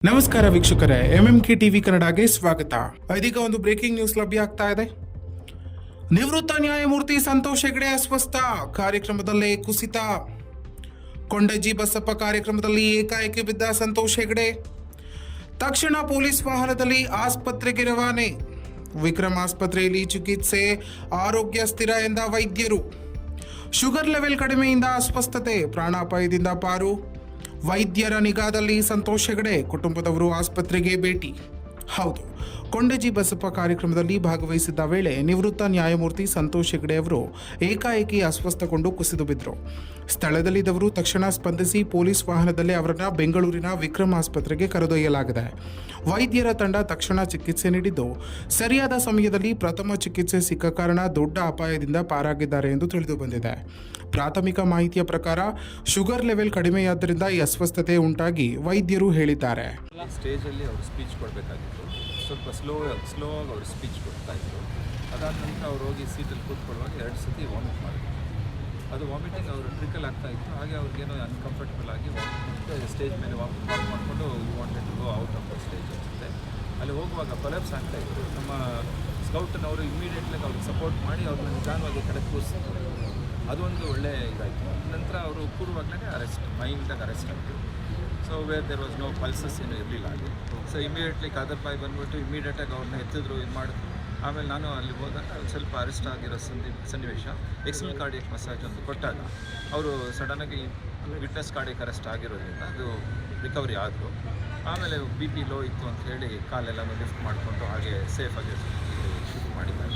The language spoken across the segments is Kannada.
ನಮಸ್ಕಾರ ವೀಕ್ಷಕರೇ, ಎಂಎಂಕೆ ಟಿವಿ ಕನ್ನಡಗೆ ಸ್ವಾಗತ. ಇದೀಗ ಒಂದು ಬ್ರೇಕಿಂಗ್ ನ್ಯೂಸ್ ಲಭ್ಯ ಆಗ್ತಾ ಇದೆ. ನಿವೃತ್ತ ನ್ಯಾಯಮೂರ್ತಿ ಸಂತೋಷ್ ಹೆಗ್ಡೆ ಅಸ್ವಸ್ಥ, ಕಾರ್ಯಕ್ರಮದಲ್ಲೇ ಕುಸಿತ. ಕೊಂಡಜ್ಜಿ ಬಸಪ್ಪ ಕಾರ್ಯಕ್ರಮದಲ್ಲಿ ಏಕಾಏಕಿ ಬಿದ್ದ ಸಂತೋಷ್ ಹೆಗ್ಡೆ ತಕ್ಷಣ ಪೊಲೀಸ್ ವಾಹನದಲ್ಲಿ ಆಸ್ಪತ್ರೆಗೆ ರವಾನೆ. ವಿಕ್ರಮ್ ಆಸ್ಪತ್ರೆಯಲ್ಲಿ ಚಿಕಿತ್ಸೆ, ಆರೋಗ್ಯ ಸ್ಥಿರ ಎಂದ ವೈದ್ಯರು. ಶುಗರ್ ಲೆವೆಲ್ ಕಡಿಮೆಯಿಂದ ಅಸ್ವಸ್ಥತೆ, ಪ್ರಾಣಾಪಾಯದಿಂದ ಪಾರು. ವೈದ್ಯರ ನಿಗಾದಲ್ಲಿ ಸಂತೋಷ್ ಹೆಗ್ಡೆ, ಕುಟುಂಬದವರು ಆಸ್ಪತ್ರೆಗೆ ಭೇಟಿ. ಹೌದು, ಕೊಂಡಜ್ಜಿ ಬಸಪ್ಪ ಕಾರ್ಯಕ್ರಮದಲ್ಲಿ ಭಾಗವಹಿಸಿದ್ದ ವೇಳೆ ನಿವೃತ್ತ ನ್ಯಾಯಮೂರ್ತಿ ಸಂತೋಷ್ ಹೆಗ್ಡೆ ಅವರು ಏಕಾಏಕಿ ಅಸ್ವಸ್ಥಗೊಂಡು ಕುಸಿದು ಬಿದ್ದರು. ಸ್ಥಳದಲ್ಲಿದ್ದವರು ತಕ್ಷಣ ಸ್ಪಂದಿಸಿ ಪೊಲೀಸ್ ವಾಹನದಲ್ಲಿ ಅವರನ್ನು ಬೆಂಗಳೂರಿನ ವಿಕ್ರಮ್ ಆಸ್ಪತ್ರೆಗೆ ಕರೆದೊಯ್ಯಲಾಗಿದೆ. ವೈದ್ಯರ ತಂಡ ತಕ್ಷಣ ಚಿಕಿತ್ಸೆ ನೀಡಿದ್ದು, ಸರಿಯಾದ ಸಮಯದಲ್ಲಿ ಪ್ರಥಮ ಚಿಕಿತ್ಸೆ ಸಿಕ್ಕ ಕಾರಣ ದೊಡ್ಡ ಅಪಾಯದಿಂದ ಪಾರಾಗಿದ್ದಾರೆ ಎಂದು ತಿಳಿದು ಬಂದಿದೆ. ಪ್ರಾಥಮಿಕ ಮಾಹಿತಿಯ ಪ್ರಕಾರ ಶುಗರ್ ಲೆವೆಲ್ ಕಡಿಮೆಯಾದ್ದರಿಂದ ಈ ಅಸ್ವಸ್ಥತೆ ಉಂಟಾಗಿ ವೈದ್ಯರು ಹೇಳಿದ್ದಾರೆ. ಸ್ಟೇಜಲ್ಲಿ ಅವರು ಸ್ಪೀಚ್ ಕೊಡಬೇಕಾಗಿತ್ತು, ಸ್ವಲ್ಪ ಸ್ಲೋ ಆಗಿ ಅವರು ಸ್ಪೀಚ್ ಕೊಡ್ತಾ ಇದ್ರು. ಅದಾದ ನಂತರ ಅವ್ರು ಹೋಗಿ ಸೀಟಲ್ಲಿ ಕೂತ್ಕೊಳ್ಳುವಾಗ 2 ಸತಿ ವಾಮಿಟ್ ಮಾಡಿದ್ರು. ಅದು ವಾಮಿಟಿಂಗ್ ಅವರು ಟ್ರಿಕಲ್ ಆಗ್ತಾ ಇತ್ತು. ಹಾಗೆ ಅವ್ರಿಗೇನೋ ಅನ್ಕಂಫರ್ಟಬಲ್ ಆಗಿ ಸ್ಟೇಜ್ ಮೇಲೆ ವಾಮಿಟ್ ಮಾಡಿಕೊಂಡು wanted to go out of the stage ಅನಿಸುತ್ತೆ. ಅಲ್ಲಿ ಹೋಗುವಾಗ ಕೊಲಾಪ್ಸ್ ಆಗ್ತಾ ಇತ್ತು. ನಮ್ಮ ಸ್ಕೌಟನ್ನವರು ಇಮಿಡಿಯೇಟ್ಲಿ ಅವ್ರಿಗೆ ಸಪೋರ್ಟ್ ಮಾಡಿ ಅವ್ರನ್ನ ನಿಧಾನವಾಗಿ ಕಡೆ ಕೂರಿಸಿದ್ರು. ಅದೊಂದು ಒಳ್ಳೆ ಇದಾಯಿತು. ನಂತರ ಅವರು ಕೂರುವಾಗಲೇ ಮೈಂಡಾಗಿ ಅರೆಸ್ಟ್ ಆಯಿತು. So there was no pulses ಏನು ಇರಲಿಲ್ಲ ಅಲ್ಲಿ. ಸೊ ಇಮಿಡಿಯೇಟ್ಲಿ ಕಾದರ್ ಬಾಯ್ ಬಂದುಬಿಟ್ಟು ಇಮಿಡಿಯೇಟಾಗಿ ಅವ್ರನ್ನ ಎತ್ತಿದ್ರು, ಇದು ಮಾಡಿದ್ರು. ಆಮೇಲೆ ನಾನು ಅಲ್ಲಿ ಹೋದಾಗ ಸ್ವಲ್ಪ ಅರೆಸ್ಟ್ ಆಗಿರೋ ಸನ್ನಿವೇಶ, ಎಕ್ಸ್ಟರ್ನಲ್ ಕಾರ್ಡಿಯಕ್ ಮಸಾಜ್ ಒಂದು ಕೊಟ್ಟಾಗ ಅವರು ಸಡನ್ನಾಗಿ ವಿಟ್ನೆಸ್ ಕಾರ್ಡಿಯಕ್ ಅರೆಸ್ಟ್ ಆಗಿರೋದ್ರಿಂದ ಅದು ರಿಕವರಿ ಆದರು. ಆಮೇಲೆ ಬಿ ಪಿ ಲೋ ಇತ್ತು ಅಂತ ಹೇಳಿ ಕಾಲೆಲ್ಲನೂ ಲಿಫ್ಟ್ ಮಾಡಿಕೊಂಡು ಹಾಗೆ ಸೇಫಾಗಿ ಶುರು ಮಾಡಿದ್ದಾರೆ.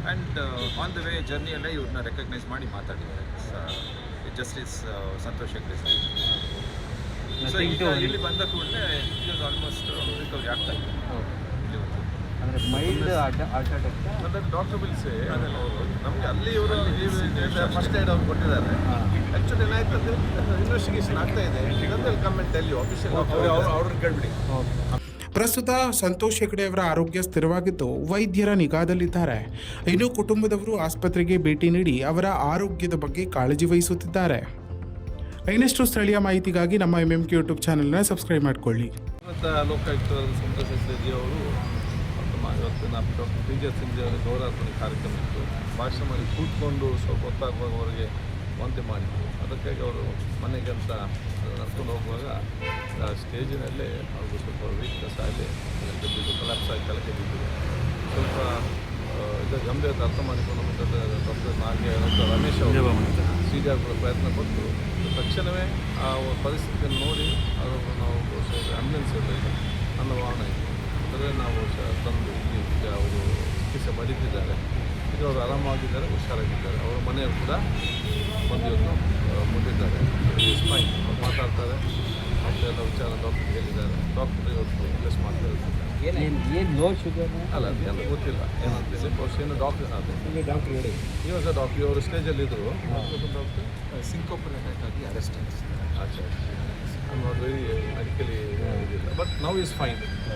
ಆ್ಯಂಡ್ ಆನ್ ದ ವೇ ಜರ್ನಿಯಲ್ಲೇ ಇವ್ರನ್ನ ರೆಕಗ್ನೈಸ್ ಮಾಡಿ ಮಾತಾಡಿದ್ದಾರೆ justice Santosh Hegde sir. So ಈಗ ಇಲ್ಲಿ ಬಂದ ಕೂಡಲೇ ಇಟ್ ಆಲ್ಮೋಸ್ಟ್ ರಿಕವರಿ ಆಗ್ತಾ ಇತ್ತು. ಅಂದರೆ ಮೈಲ್ಡ್ ಮತ್ತು ಡಾಕ್ಟರ್ ಬಿಲ್ಸೆ ನಮಗೆ ಅಲ್ಲಿ ಇವರು ಫಸ್ಟ್ ಏಡ್ ಅವ್ರು ಕೊಟ್ಟಿದ್ದಾರೆ. ಆ್ಯಕ್ಚುಲಿ ಏನಾಯ್ತು ಅಂದರೆ ಇನ್ವೆಸ್ಟಿಗೇಷನ್ ಆಗ್ತಾ ಇದೆ. ಕಮೆಂಟ್ ಅಲ್ಲಿ ಆಫೀಷಿಯಲ್ ಅವ್ರನ್ನ ಕೇಳ್ಬಿಡಿ. ಪ್ರಸ್ತುತ ಸಂತೋಷ್ ಹೆಗ್ಡೆ ಅವರ ಆರೋಗ್ಯ ಸ್ಥಿರವಾಗಿದ್ದು ವೈದ್ಯರ ನಿಗಾದಲ್ಲಿದ್ದಾರೆ. ಇನ್ನು ಕುಟುಂಬದವರು ಆಸ್ಪತ್ರೆಗೆ ಭೇಟಿ ನೀಡಿ ಅವರ ಆರೋಗ್ಯದ ಬಗ್ಗೆ ಕಾಳಜಿ ವಹಿಸುತ್ತಿದ್ದಾರೆ. ಇನ್ನಷ್ಟು ಸ್ಥಳೀಯ ಮಾಹಿತಿಗಾಗಿ ನಮ್ಮ ಎಂಎಂಕೆ ಯೂಟ್ಯೂಬ್ ಚಾನೆಲ್ನ ಸಬ್ಸ್ಕ್ರೈಬ್ ಮಾಡಿಕೊಳ್ಳಿ. ಮತ್ತು ಲೋಕಾಯುಕ್ತ ಸಂತೋಷ್ ಹೆಗ್ಡೆ ಅವರು ಇವತ್ತಿನ ಡಾಕ್ಟರ್ ಟಿ.ಜೆ. ಸಿಂಗ್ ಅವರ ಗೌರವಾರ್ಪಣೆ ಕಾರ್ಯಕ್ರಮ ಇತ್ತು. ಭಾಷಣ ಮಾಡಿ ಕೂತ್ಕೊಂಡು ಸ್ವಲ್ಪ ಹೊತ್ತಾಗುವಾಗ ಅವರಿಗೆ ವಾಂತಿ ಮಾಡಿದ್ರು. ಅದಕ್ಕಾಗಿ ಅವರು ಮನೆಗೆ ಅಂತ ನಡ್ಕೊಂಡು ಹೋಗುವಾಗ ಸ್ಟೇಜಿನಲ್ಲೇ ಅವ್ರಿಗೆ ಸ್ವಲ್ಪ ವೀಕ್ನೆಸ್ ಆಗಿ ಬಿದ್ದು ಕೊಲಾಪ್ಸ್ ಆಗಿ ಕೆಳಗೆ ಬಿದ್ದರು. ಸ್ವಲ್ಪ ಇದು ಗಂಭೀರತೆ ಅರ್ಥ ಮಾಡಿಕೊಂಡು ಡಾಕ್ಟರ್ ನಾಗೆ ಮತ್ತು ರಮೇಶ್ ಅವರು ಸೀರಿಯಸ್ ಪ್ರಯತ್ನ ಪಟ್ಟು ತಕ್ಷಣವೇ ಆ ಪರಿಸ್ಥಿತಿಯನ್ನು ನೋಡಿ ಅವರು ನಾವು ಆ್ಯಂಬುಲೆನ್ಸ್ ಇರಲಿಲ್ಲ, ನನ್ನ ವಾಹನ ಇತ್ತು. ಅಂದರೆ ನಾವು ತಂದು ಇಲ್ಲಿ ಅವರು ಚಿಕಿತ್ಸೆ ಪಡೀತಿದ್ದಾರೆ. ಈಗ ಅವರು ಆರಾಮಾಗಿದ್ದಾರೆ, ಹುಷಾರಾಗಿದ್ದಾರೆ. ಅವರ ಮನೆಯವರು ಕೂಡ ಬಂದಿವನ್ನು ಮುಂದಿದ್ದಾರೆ. ಫೈನ್ ಅವ್ರು ಮಾತಾಡ್ತಾರೆ, ಮತ್ತೆಲ್ಲ ವಿಚಾರ ಡಾಕ್ಟರ್ ಹೇಳಿದ್ದಾರೆ. ಡಾಕ್ಟರ್ ಇವತ್ತು ಪ್ಲೇಸ್ ಮಾಡ್ತಾ ಇರ್ತಾರೆ. ಏನು ಲೋ ಶುಗರ್ ಅಲ್ಲ, ಅದೇನು ಗೊತ್ತಿಲ್ಲ ಏನಂತೇಳಿ. ಬಹುಶಃ ಏನು ಡಾಕ್ಟರ್ ಡಾಕ್ಟರ್ ಹೇಳಿ ಇವಾಗ ಡಾಕ್ಟರ್ ಇವರು ಸ್ಟೇಜಲ್ಲಿದ್ದರು. ಡಾಕ್ಟರ್ ಸಿಂಕೋಪಲ್ ಅಟ್ಯಾಕ್ ಆಗಿ ಅರೆಸ್ಟ್ ಆಗಿದೆ. ಆಚೆ ಐ ನಾಟ್ ವೆರಿ ಮೆಡಿಕಲಿ ಇದಿಲ್ಲ, ಬಟ್ ನೌ ಈಸ್ ಫೈನ್.